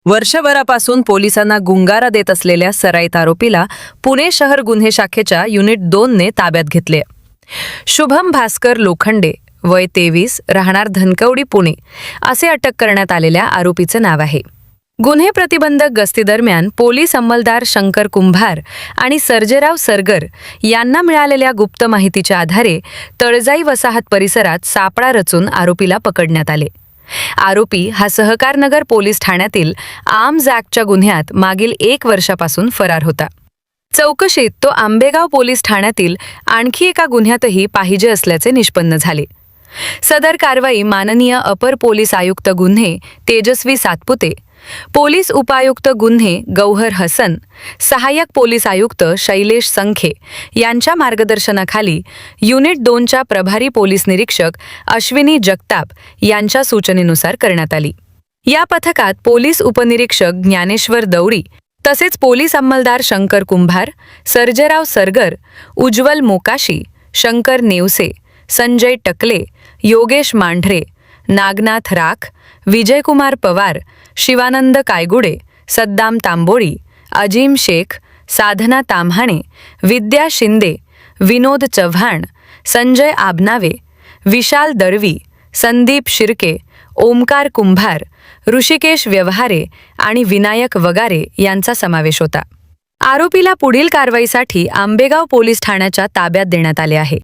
वर्षभरापासून पोलिसांना गुंगारा देत असलेल्या सराईत आरोपीला पुणे शहर गुन्हे शाखेच्या युनिट 2 ने ताब्यात घेतले। शुभम भास्कर लोखंडे, वय 23, राहणार धनकवडी, पुणे असे अटक करण्यात आलेल्या आरोपीचे नाव आहे। गुन्हे प्रतिबंधक गस्तीदरम्यान पोलीस अंमलदार शंकर कुंभार आणि सर्जेराव सरगर यांना मिळालेल्या गुप्त माहितीच्या आधारे तळजाई वसाहत परिसरात सापळा रचून आरोपीला पकडण्यात आले। आरोपी हा सहकारनगर पोलीस ठाण्यातील आर्म्स ॲक्टच्या गुन्ह्यात मागील 1 वर्षापासून फरार होता। चौकशीत तो आंबेगाव पोलीस ठाण्यातील आणखी एका गुन्ह्यातही पाहिजे असल्याचे निष्पन्न झाले। सदर कारवाई माननीय अपर पोलीस आयुक्त गुन्हे तेजस्वी सातपुते, पोलीस उपायुक्त गुन्हे गौहर हसन, सहाय्यक पोलीस आयुक्त शैलेश संखे यांच्या मार्गदर्शनाखाली युनिट 2च्या प्रभारी पोलीस निरीक्षक अश्विनी जगताप यांच्या सूचनेनुसार करण्यात आली। या पथकात पोलीस उपनिरीक्षक ज्ञानेश्वर दौरी तसेच पोलीस अंमलदार शंकर कुंभार, सर्जेराव सरगर, उज्ज्वल मोकाशी, शंकर नेवसे, संजय टकले, योगेश मांढरे, नागनाथ राख, विजयकुमार पवार, शिवानंद कायगुडे, सद्दाम तांबोळी, अजीम शेख, साधना ताम्हाणे, विद्या शिंदे, विनोद चव्हाण, संजय आबनावे, विशाल दळवी, संदीप शिर्के, ओमकार कुंभार, ऋषिकेश व्यवहारे आणि विनायक वगारे यांचा समावेश होता। आरोपीला पुढील कारवाईसाठी आंबेगाव पोलीस ठाण्याच्या ताब्यात देण्यात आले आहे।